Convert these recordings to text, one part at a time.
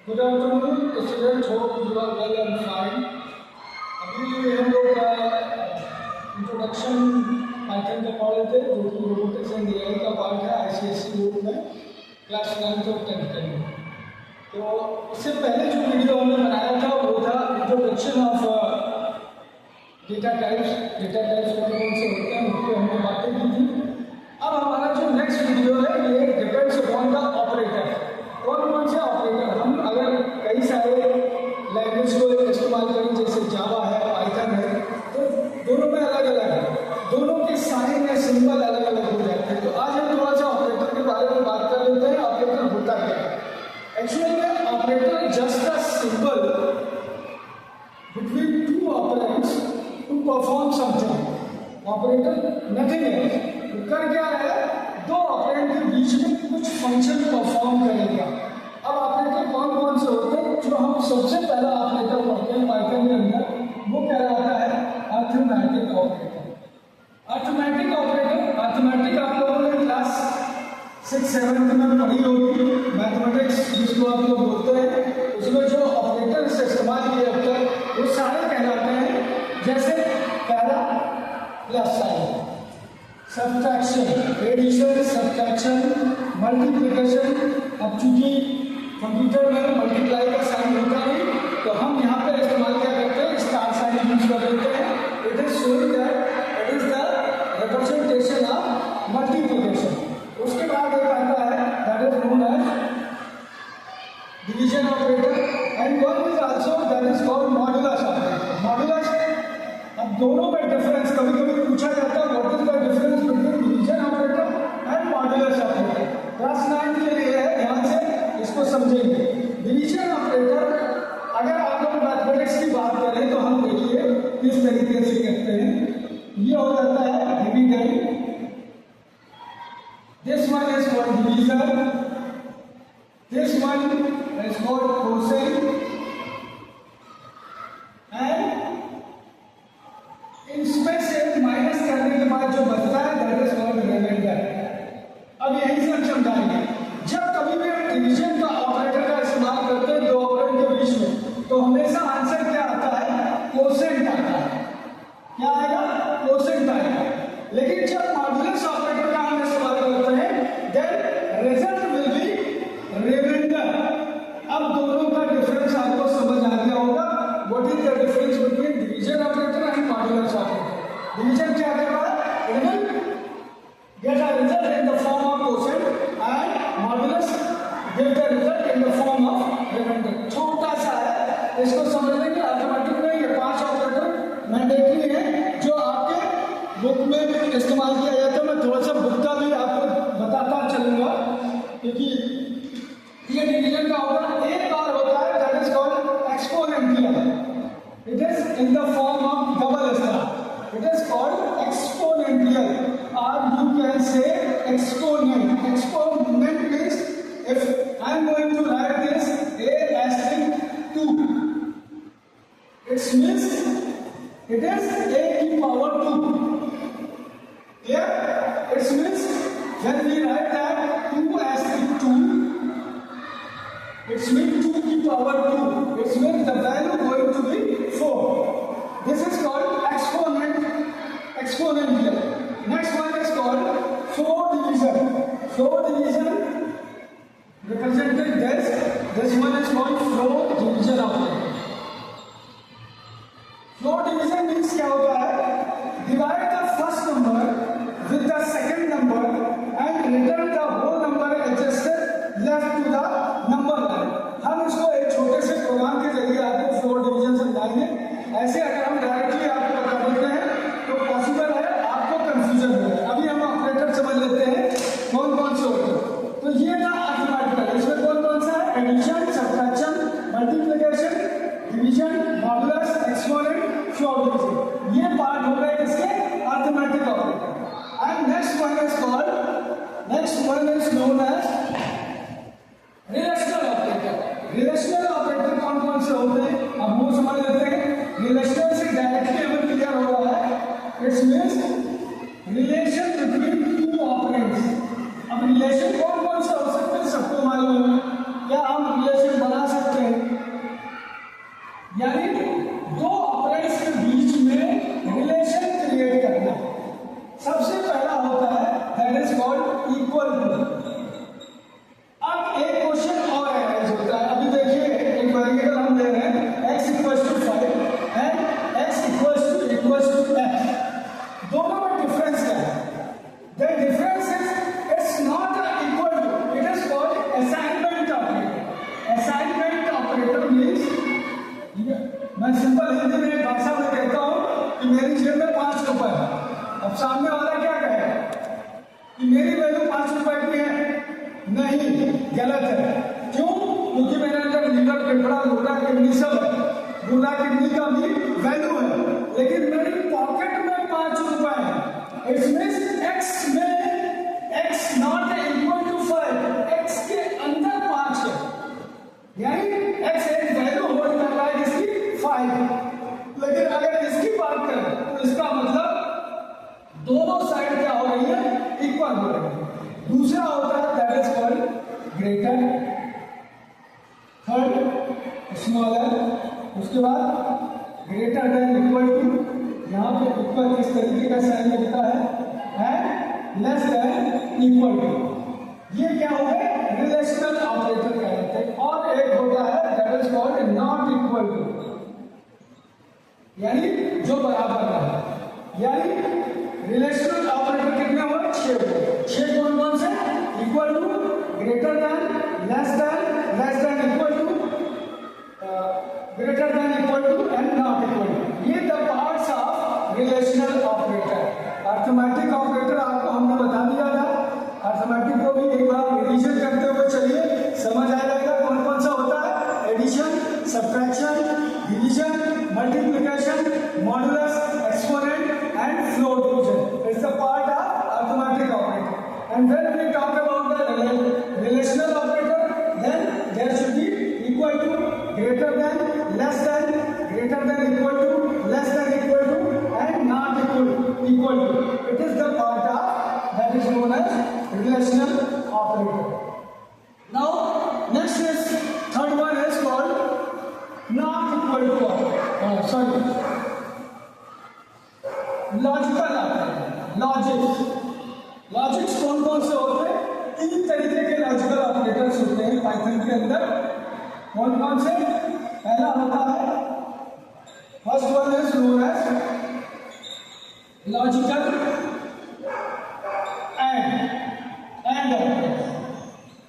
Good afternoon student, hope you are well and fine. अभी हम लोग इंट्रोडक्शन पाइथन का पढ़ रहे थे, जो कि रोबोटिक्स एंड एआई का पार्ट है आईसीएसई बोर्ड में क्लास 9th और 10th के लिए। तो इससे पहले जो वीडियो हमने बनाया था वो था इंट्रोडक्शन ऑफ डेटा टाइप्स कौन कौन से होते हैं उनकी हमने बातें की थी। अब हमारा जो नेक्स्ट वीडियो है ये डिपेंड्स अपॉन द ऑपरेटर। कौन कौन से ऑपरेटर, हम अगर कई सारे लैंग्वेज को इस्तेमाल करें जैसे जावा है, पाइथन है, तो दोनों में अलग अलग है, दोनों के साइन या सिंबल अलग अलग हो जाते हैं। तो आज हम थोड़ा सा ऑपरेटर के बारे में बात कर लेते हैं। ऑपरेटर होता क्या है? एक्चुअली में operator just a symbol between two operands to perform something. Operator nothing है, कर क्या है, दो ऑपरेंड के बीच में कुछ फंक्शन परफॉर्म करेगा। अब ऑपरेटर कौन कौन से होते हैं? जो हम सबसे पहला ऑपरेटर पढ़ते हैं पाइथन के अंदर, वो क्या रहता है? Arithmetic operator. अरिथमेटिक आप लोगों ने क्लास 6-7 में पढ़ी होगी, मैथमेटिक्स जिसको आप लोग बोलते हैं। उसमें जो ऑपरेटर से इस्तेमाल किए जाते हैं वो सारे कहलाते हैं, जैसे पहला plus sign, subtraction, addition, subtraction, multiplication. अब चूंकि कंप्यूटर में मल्टीप्लाई का साइन होता नहीं, तो हम यहाँ पे इस्तेमाल क्या करते हैं? स्टार साइन यूज कर देते हैं। It is showing that it is the representation of multiplication. उसके बाद एक आता है that is known as division operator and one is also that is called modulus operator. Modulus, अब दोनों में डिफरेंस कभी कभी पूछा जाता है, what is the difference between division operator and modulus operator. Class 9 के लिए है, ध्यान से इसको समझेंगे। डिवीजन ऑपरेटर, अगर आप लोग मैथमेटिक्स की बात करें तो हम देखिए किस तरीके से करते हैं। ये हो जाता है division, this one is called division, this one is called quotient, and इसमें से माइनस करने के बाद जो बचता है दैट इज कॉल्ड रिमाइंडर। अब यही से हम समझाएंगे, जब कभी भी हम डिवीजन का ऑपरेटर का इस्तेमाल करते हैं दो ऑपरेंड के बीच में, तो हमेशा आंसर क्या आता है? कोसेंट आता है। क्या आएगा? कोसेंट आएगा। लेकिन जब मॉड्यूलस ऑपरेटर का हम इस्तेमाल करते हैं then result will be remainder. अब दोनों का डिफरेंस आपको समझ आ गया होगा। What is the difference between division operator and modulus operator? Division क्या कर रहा है? It will get a result in the form of quotient and modulus give the result in the form of remainder। छोटा सा है, इसको समझने के अरिथमेटिक में ये 5 ऑपरेटर मैंडेटरी हैं जो आपके बुक में इस्तेमाल किया जाता है। मैं थोड़ा सा बुक का भी आपको बताता चलूंगा, क्योंकि ये डिवीजन का होगा। एक और होता है that is called exponential. It is in the form of double star. It is called exponential, or you can say exponent. Exponent means if I am going to write this a asterisk 2, it means it is a की power 2. Clear? It means when we write that 2 asterisk 2, it means 2 की power 2. It means the value going to be 4. This is called exponential. Next one is called 4 division. 4 division represented this. This one is called flow division operator. Flow division means क्या होता है? Divide the first number with the second number and return the whole number adjusted left to the number line. हम इसको एक छोटे से programme के जरिए आपको फ्लो डिवीजन समझाएंगे। ऐसे अगर हम डायरेक्टली आपको बता देते हैं तो पॉसिबल है आपको कंफ्यूजन हो जाए। अभी हम ऑपरेटर समझ लेते हैं कौन कौन से होते हैं। तो ये था अरिथमेटिक, इसमें कौन कौन सा है? एडिशन, सब्ट्रैक्शन, मल्टीप्लिकेशन नहीं, गलत है। क्यों? क्योंकि मेरे अंदर लीवर, फेफड़ा, गुर्दा, किडनी सब है। गुर्दा, किडनी का भी वैल्यू है, लेकिन मेरी पॉकेट में 5 रुपए है। इट मींस एक्स में X not equal to 5, X के अंदर 5 है, यानी एक्स एक वैल्यू होल्ड कर रहा है जिसकी 5। लेकिन अगर इसकी बात करें तो इसका मतलब दोनों साइड क्या हो रही है? इक्वल हो रही है। दूसरा होता है that is called greater, third smaller, उसके बाद ग्रेटर देन इक्वल टू, यहाँ पे इक्वल किस तरीके का साइन लगता है, and less than equal to. ये क्या हो गए? रिलेशनल ऑपरेटर कहते हैं। और एक होता है that is called not equal to, यानी जो बराबर का है। यानी रिलेशनल ऑपरेटर कितने हुए? 6 हुए। 6 कौन कौन से? Equal to, greater than, less than equal to, greater than equal to and not equal to. ये the parts of relational operator. Arithmetic operator आपको हमने बता दिया था। अर्थमेटिक को भी एक बार रिवीजन करते हुए चलिए, समझ आ जाएगा कौन कौन सा होता है। Addition, subtraction, division, multiplication, modulus, exponent and flow division. It's a part of arithmetic operator. And when we talk about the relational operator, then there should be equal to, greater than, less than, greater than equal to, less than equal to, and not equal to. It is the part of that is known as relational operator. Now next is third one is called not equal to. Logical operator, logics कौन कौन से होते हैं? 3 तरीके के logical operators होते हैं Python के अंदर। कौन कौन से? पहला होता है, first one is known as logical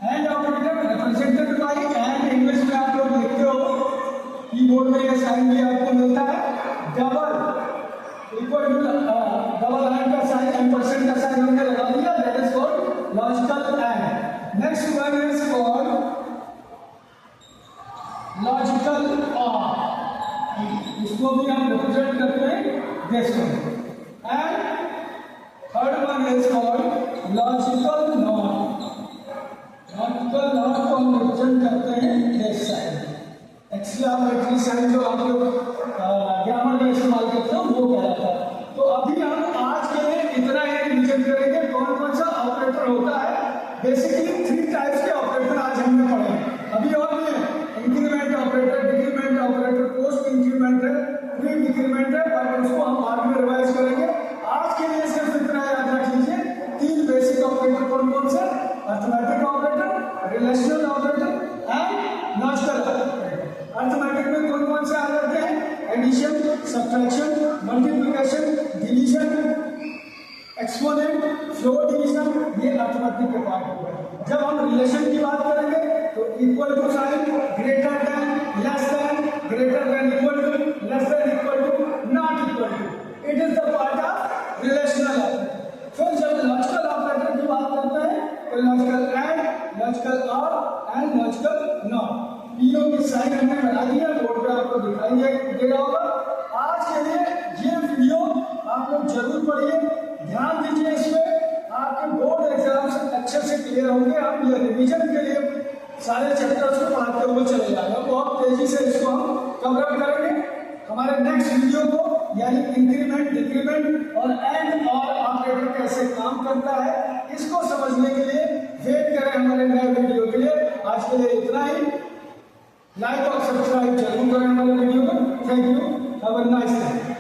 and operator represented by and. English में आप लोग लिखते हो, कीबोर्ड में यह साइन भी आपको मिलता है, double equal to double and का साइन, एम्परसेंड का साइन हमने लगा दिया, that is called logical and. Next one is called logical or, इसको भी हम रिप्रेजेंट करते हैं this one. And third one is called logical not. Logical not को हम रिप्रेजेंट करते हैं दिस साइन। एक्सक्लेमेटरी साइन जो आप लोग ग्रामर में इस्तेमाल करते हो वो कहलाता है। तो अभी हम आज के लिए इतना ही रिवीजन करेंगे कौन कौन सा ऑपरेटर होता है। बेसिकली 3 टाइप्स के ऑपरेटर आज हमने पढ़े। अभी और भी है, increment operator, decrement operator, post increment है, प्री डिक्रीमेंट है, पर उसको हम बाद में रिवाइज करेंगे। आज के लिए सिर्फ इतना याद रख लीजिए, 3 बेसिक ऑपरेटर कौन कौन से? Arithmetic operator, relational operator and logical operator. Arithmetic में कौन कौन से आ जाते हैं? Addition, subtraction, multiplication, division, exponent, floor division, ये अर्थमेटिक के पार्ट हो गए। जब हम रिलेशन की बात करेंगे तो equal to sign, greater than, less than, greater than equal to, less than equal to, not equal to. It is the part of relational operator. फिर जब लॉजिकल ऑपरेटर की बात करते हैं तो लॉजिकल एंड, लॉजिकल और एंड लॉजिकल नॉट। पीओ की sign हमने बना दी है, बोर्ड पे आपको दिखाई दे रहा होगा। आज के लिए ये वीडियो आप लोग जरूर पढ़िए, ध्यान दीजिए इस पे, आपके बोर्ड एग्जाम्स अच्छे से क्लियर होंगे। हम ये रिवीजन के लिए सारे चैप्टर्स को पढ़ाते हुए चले जाएंगे, बहुत तेजी से इसको हम कवर अप करेंगे। हमारे नेक्स्ट वीडियो को यानी इंक्रीमेंट, डिक्रीमेंट और एंड और ऑपरेटर कैसे काम करता है, इसको समझने के लिए वेट करें हमारे नए वीडियो के लिए। आज के लिए इतना ही। लाइक और सब्सक्राइब जरूर करें हमारे वीडियो को। Thank you, have a nice day.